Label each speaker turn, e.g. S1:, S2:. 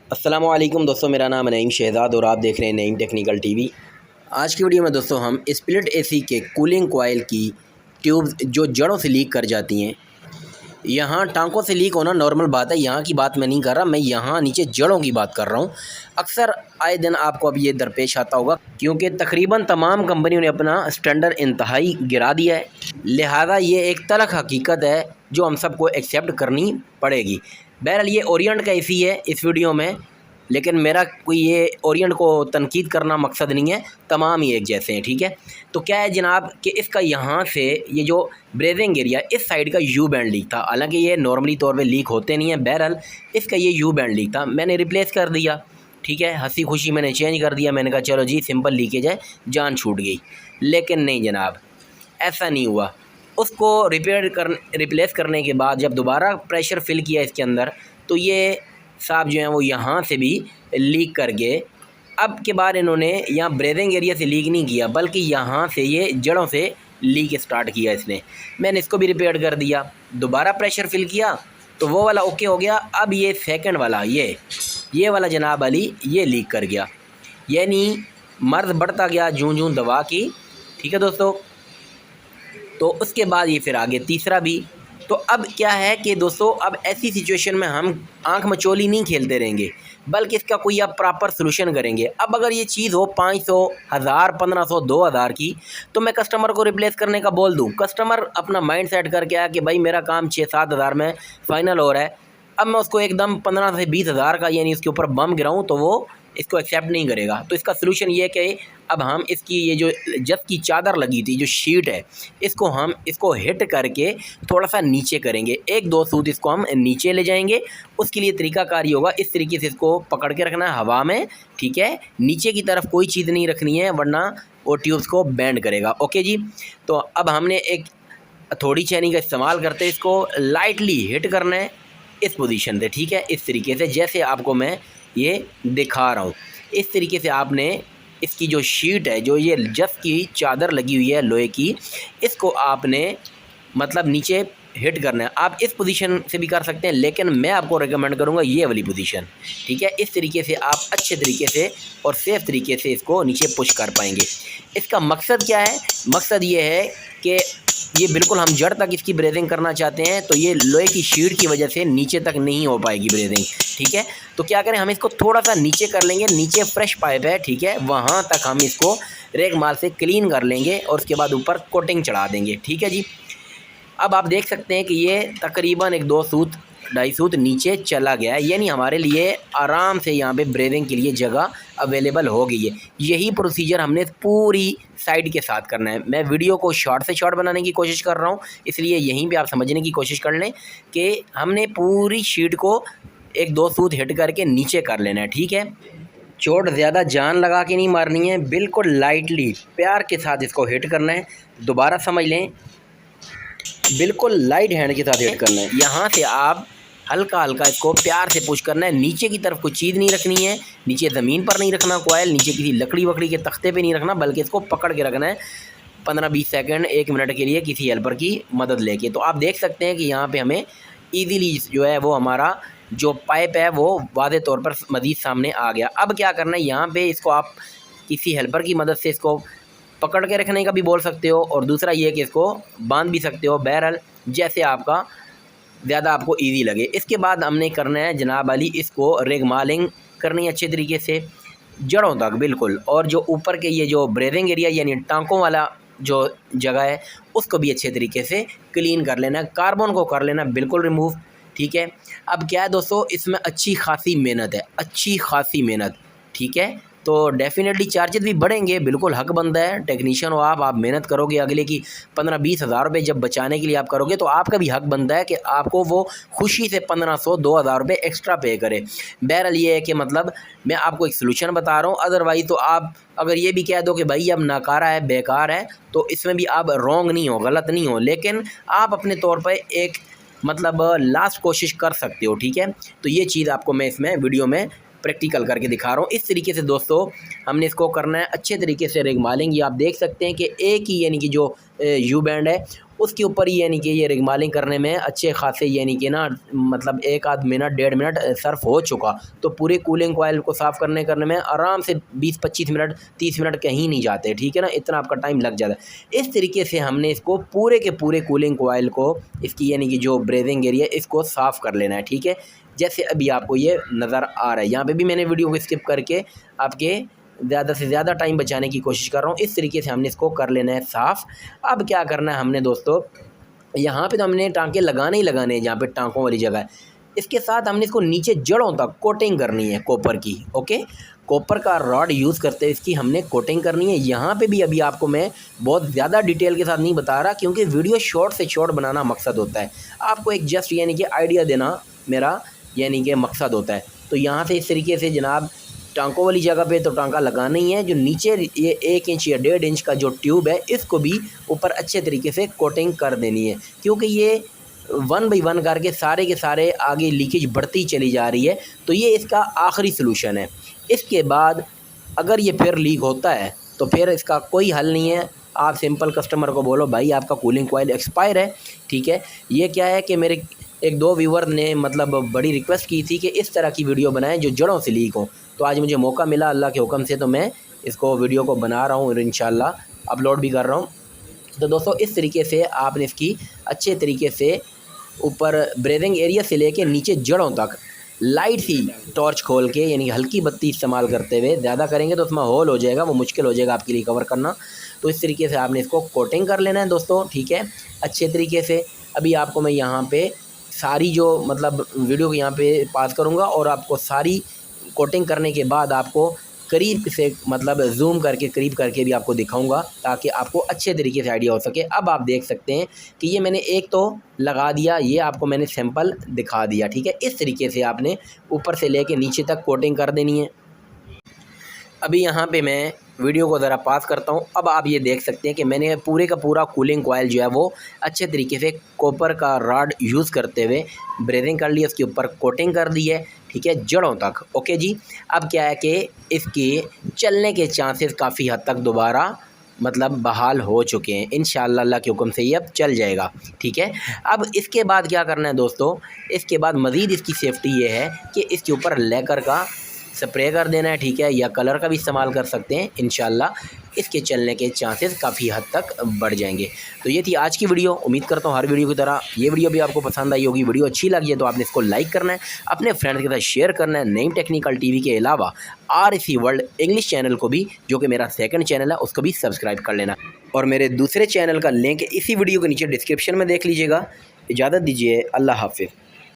S1: अस्सलामुअलैकुम दोस्तों, मेरा नाम है नईम शहज़ाद और आप देख रहे हैं नईम टेक्निकल टीवी। आज की वीडियो में दोस्तों हम स्प्लिट एसी के कूलिंग कॉइल की ट्यूब्स जो जड़ों से लीक कर जाती हैं। यहाँ टांकों से लीक होना नॉर्मल बात है, यहाँ की बात मैं नहीं कर रहा, मैं यहाँ नीचे जड़ों की बात कर रहा हूँ। अक्सर आए दिन आपको अब ये दरपेश आता होगा क्योंकि तकरीबन तमाम कंपनियों ने अपना स्टैंडर्ड इंतहाई गिरा दिया है। लिहाजा ये एक तल्ख़ हकीकत है जो हम सबको एक्सेप्ट करनी पड़ेगी। बहरहाल ये ओरिएंट का एसी है इस वीडियो में, लेकिन मेरा कोई ये ओरिएंट को तनकीद करना मकसद नहीं है, तमाम ही एक जैसे हैं, ठीक है। तो क्या है जनाब कि इसका यहाँ से ये जो ब्रेजिंग एरिया इस साइड का यू बैंड लीक था, हालांकि ये नॉर्मली तौर पे लीक होते नहीं हैं। बहरहाल इसका ये यू बैंड लीक था, मैंने रिप्लेस कर दिया, ठीक है, हंसी खुशी मैंने चेंज कर दिया। मैंने कहा चलो जी सिंपल लीकेज है, जान छूट गई। लेकिन नहीं जनाब, ऐसा नहीं हुआ। उसको रिप्लेस करने के बाद जब दोबारा प्रेशर फिल किया इसके अंदर, तो ये साहब जो हैं वो यहाँ से भी लीक कर गए। अब के बाद इन्होंने यहाँ ब्रेजिंग एरिया से लीक नहीं किया, बल्कि यहाँ से ये जड़ों से लीक स्टार्ट किया इसने। मैंने इसको भी रिपेयर कर दिया, दोबारा प्रेशर फिल किया तो वो वाला ओके हो गया। अब ये सेकंड वाला ये वाला जनाब अली ये लीक कर गया, यानी मर्ज बढ़ता गया जूं जूं दवा की, ठीक है दोस्तों। तो उसके बाद ये फिर आगे तीसरा भी। तो अब क्या है कि दोस्तों अब ऐसी सिचुएशन में हम आंख मचोली नहीं खेलते रहेंगे, बल्कि इसका कोई अब प्रॉपर सलूशन करेंगे। अब अगर ये चीज़ हो 500, 1000, 1500, 2000 की, तो मैं कस्टमर को रिप्लेस करने का बोल दूं। कस्टमर अपना माइंड सेट करके आया कि भाई मेरा काम 6-7 हज़ार में फ़ाइनल हो रहा है, अब मैं उसको एकदम 15 से 20 हज़ार का यानी इसके ऊपर बम गिराऊँ तो वो इसको एक्सेप्ट नहीं करेगा। तो इसका सलूशन ये है कि अब हम इसकी ये जो जस की चादर लगी थी, जो शीट है, हम इसको हिट करके थोड़ा सा नीचे करेंगे। 1-2 सूत इसको हम नीचे ले जाएंगे। उसके लिए तरीकाकार ये होगा, इस तरीके से इसको पकड़ के रखना है हवा में, ठीक है। नीचे की तरफ कोई चीज़ नहीं रखनी है, वरना वो ट्यूब्स को बैंड करेगा। ओके जी। तो अब हमने एक थोड़ी चैनी का इस्तेमाल करते इसको लाइटली हिट करना है इस पोजीशन से, ठीक है। इस तरीके से जैसे आपको मैं ये दिखा रहा हूँ, इस तरीके से आपने इसकी जो शीट है, जो ये जस की चादर लगी हुई है लोहे की, इसको आपने मतलब नीचे हिट करना है। आप इस पोजीशन से भी कर सकते हैं, लेकिन मैं आपको रेकमेंड करूंगा ये वाली पोजीशन, ठीक है। इस तरीके से आप अच्छे तरीके से और सेफ तरीके से इसको नीचे पुश कर पाएंगे। इसका मकसद क्या है? मकसद ये है कि ये बिल्कुल हम जड़ तक इसकी ब्रेजिंग करना चाहते हैं, तो ये लोहे की शीट की वजह से नीचे तक नहीं हो पाएगी ब्रेजिंग, ठीक है। तो क्या करें, हम इसको थोड़ा सा नीचे कर लेंगे, नीचे फ्रेश पाइप है, ठीक है, वहाँ तक हम इसको रेग माल से क्लीन कर लेंगे और उसके बाद ऊपर कोटिंग चढ़ा देंगे, ठीक है जी। अब आप देख सकते हैं कि ये तकरीबन 1-2 सूत 2.5 सूत नीचे चला गया है, यानी हमारे लिए आराम से यहाँ पे ब्रेजिंग के लिए जगह अवेलेबल हो गई है। यही प्रोसीजर हमने पूरी साइड के साथ करना है। मैं वीडियो को शॉर्ट से शॉर्ट बनाने की कोशिश कर रहा हूँ, इसलिए यहीं पे आप समझने की कोशिश कर लें कि हमने पूरी शीट को 1-2 सूत हिट करके नीचे कर लेना है, ठीक है। चोट ज़्यादा जान लगा के नहीं मारनी है, बिल्कुल लाइटली प्यार के साथ इसको हिट करना है। दोबारा समझ लें, बिल्कुल लाइट हैंड के साथ हिट करना है। यहाँ से आप हल्का हल्का इसको प्यार से पुश करना है। नीचे की तरफ कोई चीज़ नहीं रखनी है, नीचे ज़मीन पर नहीं रखना कोयल, नीचे किसी लकड़ी वकड़ी के तख्ते पे नहीं रखना, बल्कि इसको पकड़ के रखना है 15-20 सेकंड 1 मिनट के लिए किसी हेल्पर की मदद लेके। तो आप देख सकते हैं कि यहाँ पे हमें ईजीली जो है वो हमारा जो पाइप है वो वाज़े तौर पर मज़ीद सामने आ गया। अब क्या करना है, यहाँ पर इसको आप किसी हेल्पर की मदद से इसको पकड़ के रखने का भी बोल सकते हो, और दूसरा ये कि इसको बांध भी सकते हो, बहरहाल जैसे आपका ज़्यादा आपको इजी लगे। इसके बाद हमने करना है जनाब अली, इसको रेगमालिंग करनी है अच्छे तरीके से जड़ों तक बिल्कुल, और जो ऊपर के ये जो ब्रेजिंग एरिया यानी टांकों वाला जो जगह है उसको भी अच्छे तरीके से क्लीन कर लेना है। कार्बन को कर लेना बिल्कुल रिमूव, ठीक है। अब क्या है दोस्तों, इसमें अच्छी खासी मेहनत है, अच्छी खासी मेहनत, ठीक है। तो डेफिनेटली चार्जेस भी बढ़ेंगे, बिल्कुल हक बनता है। टेक्नीशियन हो आप मेहनत करोगे, अगले की 15-20 हज़ार रुपये जब बचाने के लिए आप करोगे, तो आपका भी हक बनता है कि आपको वो खुशी से 1500-2000 रुपये एक्स्ट्रा पे करे। बहरहाल ये है कि मतलब मैं आपको एक सलूशन बता रहा हूँ, अदरवाइज़ तो आप अगर ये भी कह दो कि भाई अब नाकारा है, बेकार है, तो इसमें भी आप रॉन्ग नहीं हो, गलत नहीं हो, लेकिन आप अपने तौर पर एक मतलब लास्ट कोशिश कर सकते हो, ठीक है। तो ये चीज़ आपको मैं इसमें वीडियो में प्रैक्टिकल करके दिखा रहा हूँ। इस तरीके से दोस्तों हमने इसको करना है अच्छे तरीके से रेगमालिंग। ये आप देख सकते हैं कि एक ही यानी कि जो यू बैंड है उसके ऊपर यानी कि ये रिगमालिंग करने में अच्छे खासे यानी कि ना मतलब 1 आध मिनट 1.5 मिनट सर्फ हो चुका, तो पूरे कूलिंग कॉइल को साफ़ करने में आराम से 20-25 मिनट 30 मिनट कहीं नहीं जाते, ठीक है ना, इतना आपका टाइम लग जाता है। इस तरीके से हमने इसको पूरे के पूरे कूलिंग कॉइल को इसकी यानी कि जो ब्रेजिंग एरिया इसको साफ़ कर लेना है, ठीक है। जैसे अभी आपको ये नज़र आ रहा है, यहाँ पे भी मैंने वीडियो को स्किप करके आपके ज़्यादा से ज़्यादा टाइम बचाने की कोशिश कर रहा हूँ। इस तरीके से हमने इसको कर लेना है साफ़। अब क्या करना है हमने दोस्तों, यहाँ पे तो हमने टाँके लगाने ही लगाने हैं, जहाँ पे टाँकों वाली जगह है। इसके साथ हमने इसको नीचे जड़ों तक कोटिंग करनी है कॉपर की, ओके। कॉपर का रॉड यूज़ करते हुए इसकी हमने कोटिंग करनी है। यहाँ पे भी अभी आपको मैं बहुत ज़्यादा डिटेल के साथ नहीं बता रहा, क्योंकि वीडियो शॉर्ट से शॉर्ट बनाना मकसद होता है। आपको एक जस्ट यानी कि आइडिया देना मेरा यानी कि मकसद होता है। तो यहाँ से इस तरीके से जनाब टाँकों वाली जगह पे तो टाँका लगाना ही है। जो नीचे ये 1 इंच या 1.5 इंच का जो ट्यूब है, इसको भी ऊपर अच्छे तरीके से कोटिंग कर देनी है, क्योंकि ये 1 बाई 1 करके सारे के सारे आगे लीकेज बढ़ती चली जा रही है। तो ये इसका आखिरी सलूशन है। इसके बाद अगर ये फिर लीक होता है तो फिर इसका कोई हल नहीं है। आप सिंपल कस्टमर को बोलो भाई आपका कूलिंग कॉइल एक्सपायर है, ठीक है। ये क्या है कि मेरे 1-2 व्यूवर ने मतलब बड़ी रिक्वेस्ट की थी कि इस तरह की वीडियो बनाएं जो जड़ों से लीक हो, तो आज मुझे मौका मिला अल्लाह के हुक्म से, तो मैं इसको वीडियो को बना रहा हूँ और इंशाल्लाह अपलोड भी कर रहा हूँ। तो दोस्तों इस तरीके से आपने इसकी अच्छे तरीके से ऊपर ब्रेदिंग एरिया से लेके नीचे जड़ों तक लाइट सी टॉर्च खोल के यानी हल्की बत्ती इस्तेमाल करते हुए, ज़्यादा करेंगे तो उसमें होल हो जाएगा, वो मुश्किल हो जाएगा आपके लिए कवर करना। तो इस तरीके से आपने इसको कोटिंग कर लेना है दोस्तों, ठीक है, अच्छे तरीके से। अभी आपको मैं यहाँ पे सारी जो मतलब वीडियो को यहाँ पे पास करूँगा और आपको सारी कोटिंग करने के बाद आपको करीब से मतलब जूम करके करीब करके भी आपको दिखाऊंगा, ताकि आपको अच्छे तरीके से आइडिया हो सके। अब आप देख सकते हैं कि ये मैंने एक तो लगा दिया, ये आपको मैंने सैंपल दिखा दिया, ठीक है। इस तरीके से आपने ऊपर से लेके नीचे तक कोटिंग कर देनी है। अभी यहाँ पे मैं वीडियो को ज़रा पास करता हूँ। अब आप ये देख सकते हैं कि मैंने पूरे का पूरा कूलिंग कॉइल जो है वो अच्छे तरीके से कॉपर का रॉड यूज़ करते हुए ब्रेजिंग कर लिया, उसके ऊपर कोटिंग कर दी है, ठीक है, जड़ों तक, ओके जी। अब क्या है कि इसके चलने के चांसेस काफ़ी हद तक दोबारा मतलब बहाल हो चुके हैं। इंशाअल्लाह अल्लाह के हुक्म से ये अब चल जाएगा, ठीक है। अब इसके बाद क्या करना है दोस्तों, इसके बाद मज़ीद इसकी सेफ्टी ये है कि इसके ऊपर लेकर का स्प्रे कर देना है, ठीक है, या कलर का भी इस्तेमाल कर सकते हैं। इंशाल्लाह इसके चलने के चांसेस काफ़ी हद तक बढ़ जाएंगे। तो ये थी आज की वीडियो। उम्मीद करता हूँ हर वीडियो की तरह ये वीडियो भी आपको पसंद आई होगी। वीडियो अच्छी लगी है तो आपने इसको लाइक करना है, अपने फ्रेंड्स के साथ शेयर करना है। नईम टेक्निकल टीवी के अलावा RC वर्ल्ड इंग्लिश चैनल को भी, जो कि मेरा सेकंड चैनल है, उसको भी सब्सक्राइब कर लेना। और मेरे दूसरे चैनल का लिंक इसी वीडियो के नीचे डिस्क्रिप्शन में देख लीजिएगा। इजाज़त दीजिए, अल्लाह हाफिज़।